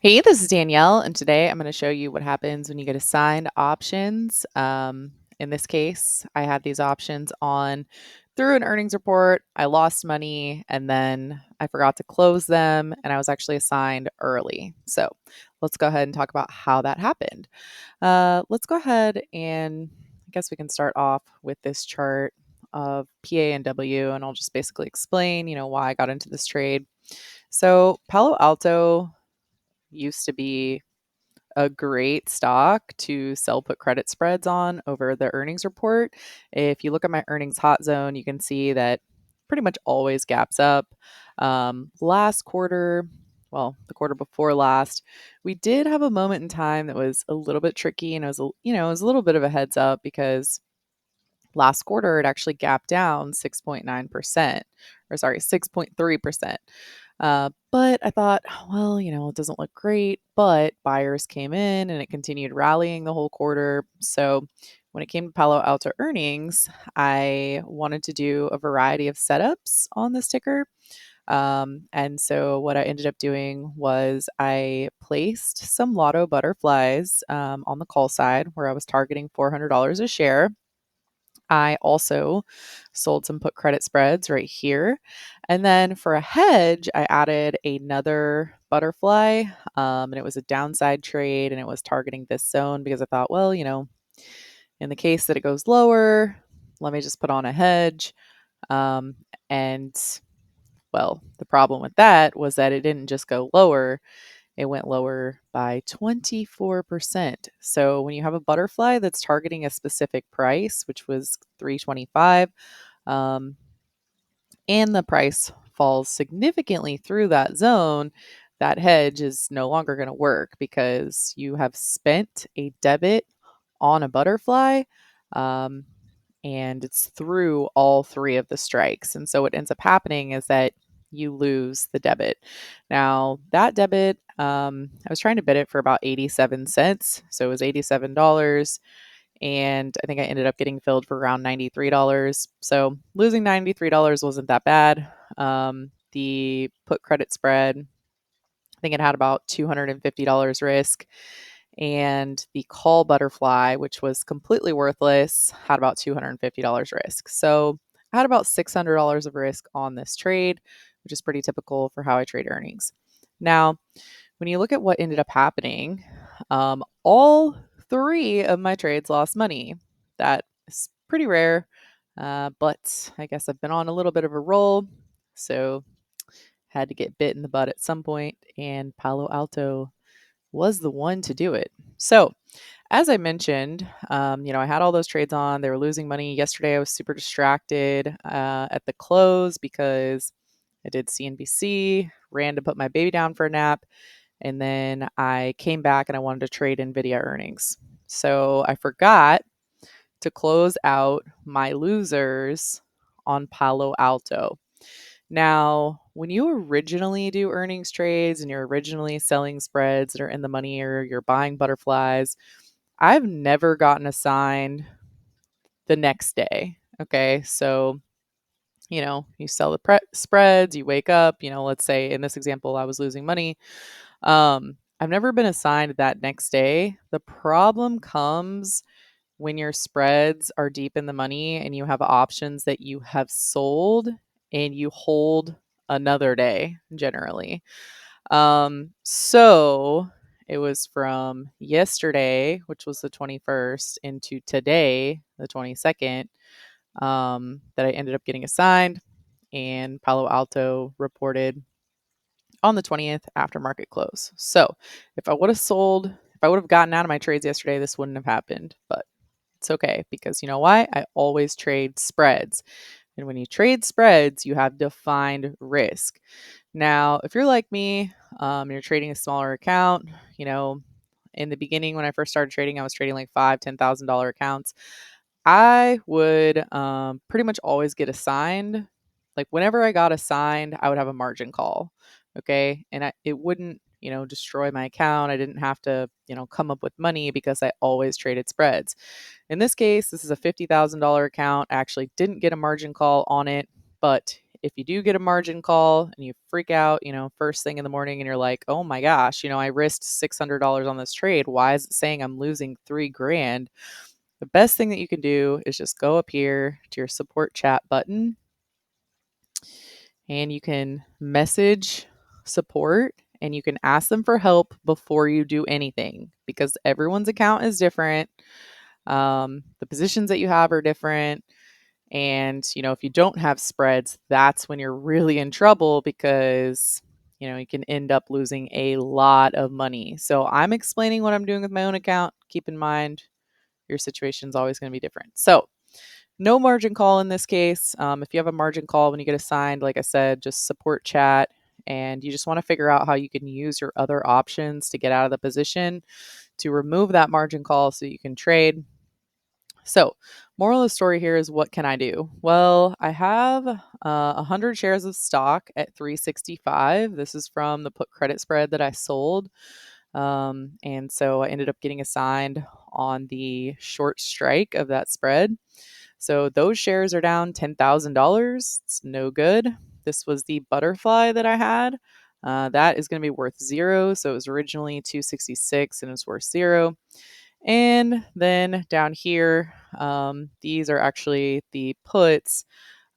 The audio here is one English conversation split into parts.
Hey, this is Danielle, and today I'm going to show you what happens when you get assigned options. In this case, I had these options on through an earnings report. I lost money and then I forgot to close them, and I was actually assigned early. So let's go ahead and talk about how that happened. Let's go ahead and I guess we can start off with this chart of PA and W, and I'll just basically explain, why I got into this trade. So Palo Alto used to be a great stock to sell put credit spreads on over the earnings report. If you look at my earnings hot zone, you can see that pretty much always gaps up. Last quarter, well, the quarter before last, we did have a moment in time that was a little bit tricky, and it was a little bit of a heads up because last quarter it actually gapped down 6.9%, or sorry, 6.3%. But I thought, well, it doesn't look great, but buyers came in and it continued rallying the whole quarter. So when it came to Palo Alto earnings, I wanted to do a variety of setups on this ticker. And so what I ended up doing was I placed some lotto butterflies on the call side where I was targeting $400 a share. I also sold some put credit spreads right here. And then for a hedge, I added another butterfly, and it was a downside trade and it was targeting this zone because I thought, well, in the case that it goes lower, let me just put on a hedge. Um, and well, the problem with that was that it didn't just go lower, it went lower by 24%. So when you have a butterfly that's targeting a specific price, which was 325, um, and the price falls significantly through that zone, that hedge is no longer going to work because you have spent a debit on a butterfly. Um, and it's through all three of the strikes. And so what ends up happening is that you lose the debit. Now, that debit, I was trying to bid it for about 87 cents. So it was $87. And I think I ended up getting filled for around $93. So losing $93 wasn't that bad. The put credit spread, I think it had about $250 risk, and the call butterfly, which was completely worthless, had about $250 risk. So I had about $600 of risk on this trade, which is pretty typical for how I trade earnings. Now, when you look at what ended up happening, all three of my trades lost money. That is pretty rare, but I guess I've been on a little bit of a roll. So had to get bit in the butt at some point, and Palo Alto was the one to do it. So, as I mentioned, I had all those trades on. They were losing money. Yesterday, I was super distracted at the close because I did CNBC, ran to put my baby down for a nap, and then I came back and I wanted to trade NVIDIA earnings. So I forgot to close out my losers on Palo Alto. Now, when you originally do earnings trades and you're originally selling spreads that are in the money or you're buying butterflies, I've never gotten assigned the next day. Okay. So, you sell the spreads, you wake up, let's say in this example, I was losing money. I've never been assigned that next day. The problem comes when your spreads are deep in the money and you have options that you have sold and you hold another day generally. So it was from yesterday, which was the 21st, into today, the 22nd, that I ended up getting assigned. And Palo Alto reported on the 20th after market close. So if I would have sold, if I would have gotten out of my trades yesterday, this wouldn't have happened. But it's okay because you know why? I always trade spreads. And when you trade spreads, you have defined risk. Now, if you're like me, you're trading a smaller account, in the beginning when I first started trading, I was trading like $5,000, $10,000 accounts. I would pretty much always get assigned. Like whenever I got assigned, I would have a margin call. Okay. And it wouldn't, destroy my account. I didn't have to, come up with money because I always traded spreads. In this case, this is a $50,000 account. I actually didn't get a margin call on it, but if you do get a margin call and you freak out, first thing in the morning and you're like, oh my gosh, I risked $600 on this trade. Why is it saying I'm losing 3 grand? The best thing that you can do is just go up here to your support chat button and you can message support and you can ask them for help before you do anything because everyone's account is different. The positions that you have are different. And, if you don't have spreads, that's when you're really in trouble because, you can end up losing a lot of money. So I'm explaining what I'm doing with my own account. Keep in mind, your situation is always going to be different. So no margin call in this case. If you have a margin call when you get assigned, like I said, just support chat and you just want to figure out how you can use your other options to get out of the position to remove that margin call so you can trade. So, moral of the story here is what can I do? Well, I have 100 shares of stock at 365. This is from the put credit spread that I sold. And so I ended up getting assigned on the short strike of that spread. So those shares are down $10,000. It's no good. This was the butterfly that I had. That is going to be worth zero. So it was originally 266 and it's worth zero. And then down here, these are actually the puts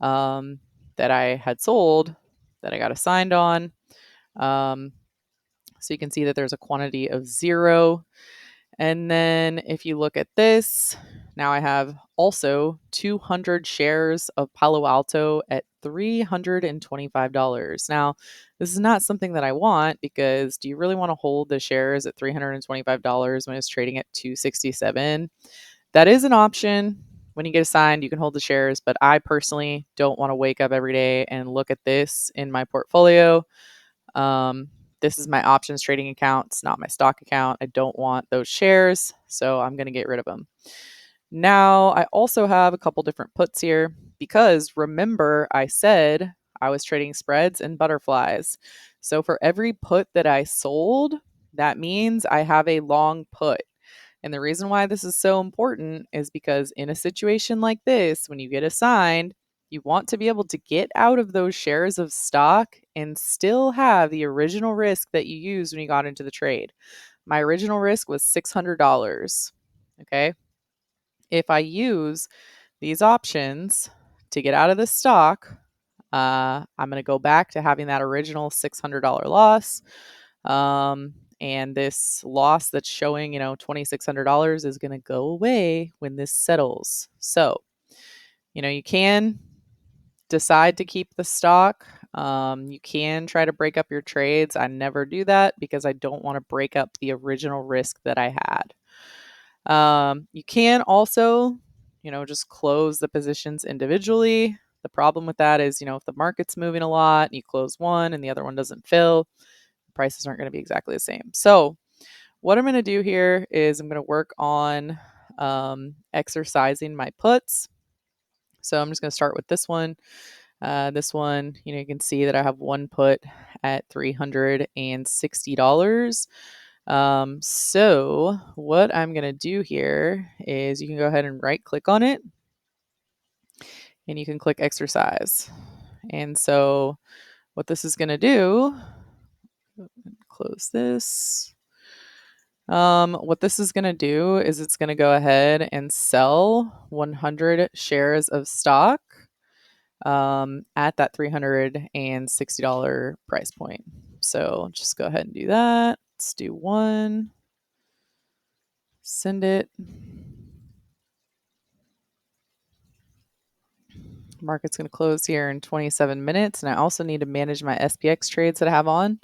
that I had sold that I got assigned on. So you can see that there's a quantity of zero. And then if you look at this, now I have also 200 shares of Palo Alto at $325. Now, this is not something that I want because do you really want to hold the shares at $325 when it's trading at 267? That is an option. When you get assigned, you can hold the shares, but I personally don't want to wake up every day and look at this in my portfolio. This is my options trading account. It's not my stock account. I don't want those shares, so I'm going to get rid of them. Now, I also have a couple different puts here because remember I said I was trading spreads and butterflies. So for every put that I sold, that means I have a long put. And the reason why this is so important is because in a situation like this, when you get assigned, you want to be able to get out of those shares of stock and still have the original risk that you used when you got into the trade. My original risk was $600. Okay. If I use these options to get out of the stock, I'm going to go back to having that original $600 loss. And this loss that's showing, $2,600 is going to go away when this settles. So, you can decide to keep the stock. You can try to break up your trades. I never do that because I don't want to break up the original risk that I had. You can also, just close the positions individually. The problem with that is, if the market's moving a lot and you close one and the other one doesn't fill, the prices aren't going to be exactly the same. So, what I'm going to do here is I'm going to work on exercising my puts. So, I'm just going to start with this one. This one, you can see that I have one put at $360. So what I'm going to do here is you can go ahead and right click on it and you can click exercise. And so what this is going to do, close this. What this is going to do is it's going to go ahead and sell 100 shares of stock at that $360 price point. So just go ahead and do that. Let's do one. Send it. Market's going to close here in 27 minutes. And I also need to manage my SPX trades that I have on.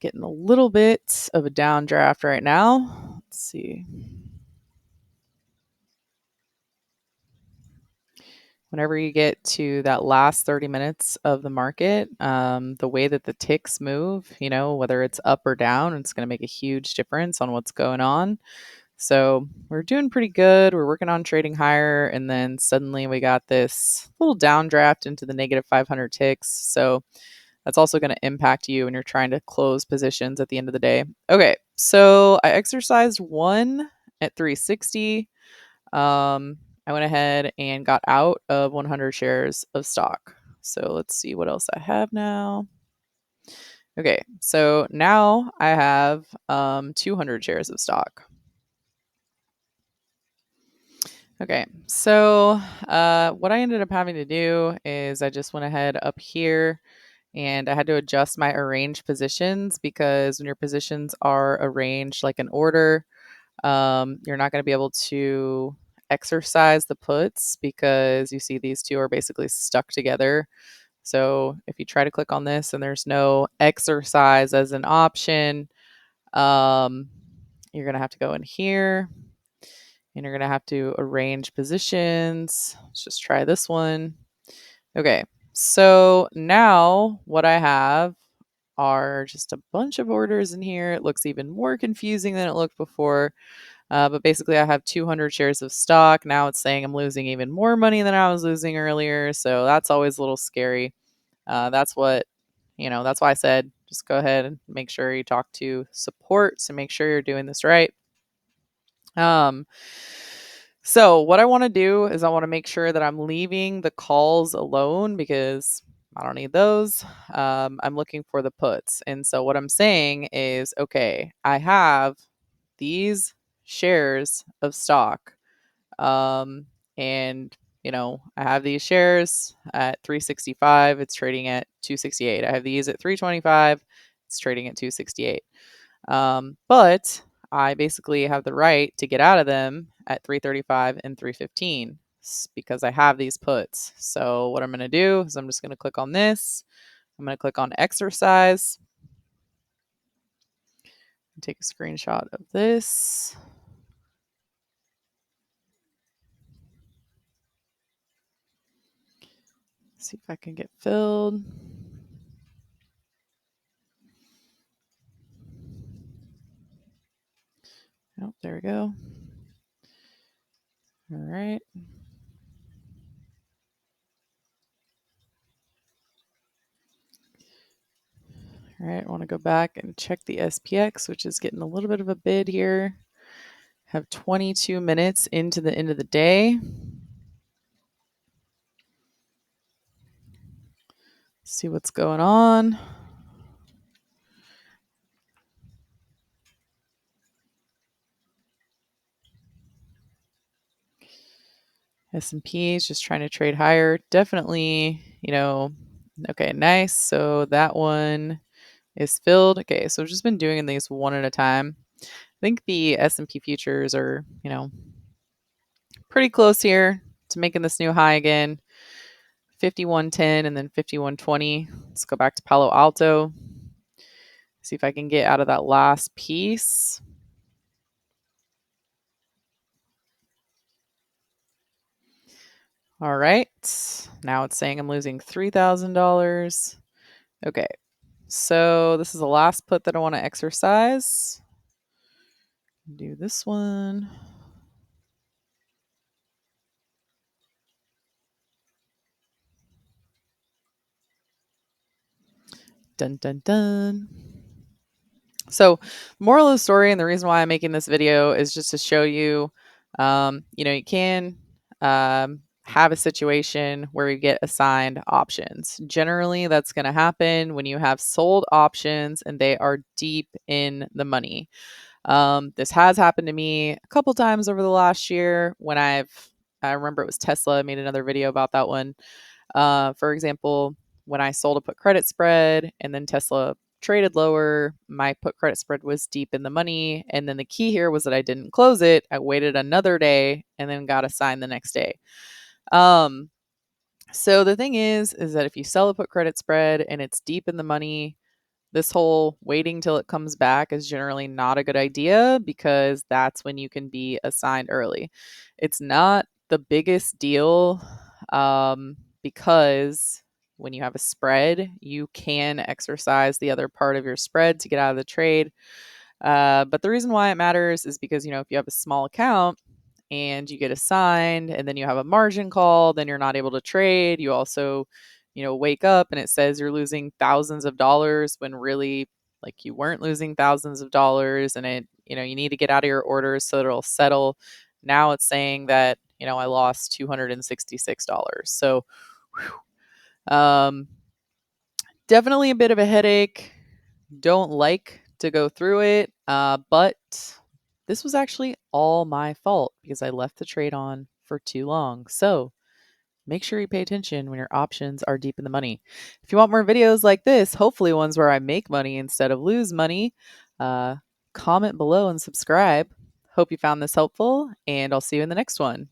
Getting a little bit of a downdraft right now. Let's see. Whenever you get to that last 30 minutes of the market, the way that the ticks move, whether it's up or down, it's going to make a huge difference on what's going on. So we're doing pretty good. We're working on trading higher. And then suddenly we got this little downdraft into the negative 500 ticks. So that's also going to impact you when you're trying to close positions at the end of the day. Okay. So I exercised one at 360. I went ahead and got out of 100 shares of stock. So let's see what else I have now. Okay, so now I have 200 shares of stock. Okay, so what I ended up having to do is I just went ahead up here and I had to adjust my arranged positions, because when your positions are arranged like an order, you're not going to be able to exercise the puts, because you see these two are basically stuck together. So if you try to click on this and there's no exercise as an option, um, you're going to have to go in here and you're going to have to arrange positions. Let's just try this one. Okay, so now what I have are just a bunch of orders in here. It looks even more confusing than it looked before. But basically, I have 200 shares of stock. Now it's saying I'm losing even more money than I was losing earlier. So that's always a little scary. That's what, that's why I said just go ahead and make sure you talk to support to make sure you're doing this right. Um, so what I want to do is I want to make sure that I'm leaving the calls alone, because I don't need those. I'm looking for the puts. And so what I'm saying is, okay, I have these shares of stock. Um, and I have these shares at 365. It's trading at 268. I have these at 325. It's trading at 268. But I basically have the right to get out of them at 335 and 315 because I have these puts. So what I'm going to do is I'm just going to click on this. I'm going to click on exercise and take a screenshot of this. See if I can get filled. Oh, there we go. All right. All right, I want to go back and check the SPX, which is getting a little bit of a bid here. Have 22 minutes into the end of the day. See what's going on. S&P is just trying to trade higher. Definitely, okay, nice. So that one is filled. Okay, so I've just been doing these one at a time. I think the S&P futures are, pretty close here to making this new high again. 51.10 and then 51.20. Let's go back to Palo Alto. See if I can get out of that last piece. All right. Now it's saying I'm losing $3,000. Okay. So this is the last put that I want to exercise. Do this one. Dun, dun, dun. So, moral of the story, and the reason why I'm making this video is just to show you, you can have a situation where you get assigned options. Generally, that's going to happen when you have sold options and they are deep in the money. This has happened to me a couple times over the last year when I remember it was Tesla. I made another video about that one. For example, when I sold a put credit spread and then Tesla traded lower, my put credit spread was deep in the money. And then the key here was that I didn't close it. I waited another day and then got assigned the next day. So the thing is that if you sell a put credit spread and it's deep in the money, this whole waiting till it comes back is generally not a good idea, because that's when you can be assigned early. It's not the biggest deal, because when you have a spread, you can exercise the other part of your spread to get out of the trade. But the reason why it matters is because, if you have a small account and you get assigned and then you have a margin call, then you're not able to trade. You also, wake up and it says you're losing thousands of dollars when really, like, you weren't losing thousands of dollars, and you need to get out of your orders so that it'll settle. Now it's saying that, I lost $266. So, um, definitely a bit of a headache. Don't like to go through it, but this was actually all my fault because I left the trade on for too long. So make sure you pay attention when your options are deep in the money. If you want more videos like this, hopefully ones where I make money instead of lose money, uh, comment below and subscribe. Hope you found this helpful, and I'll see you in the next one.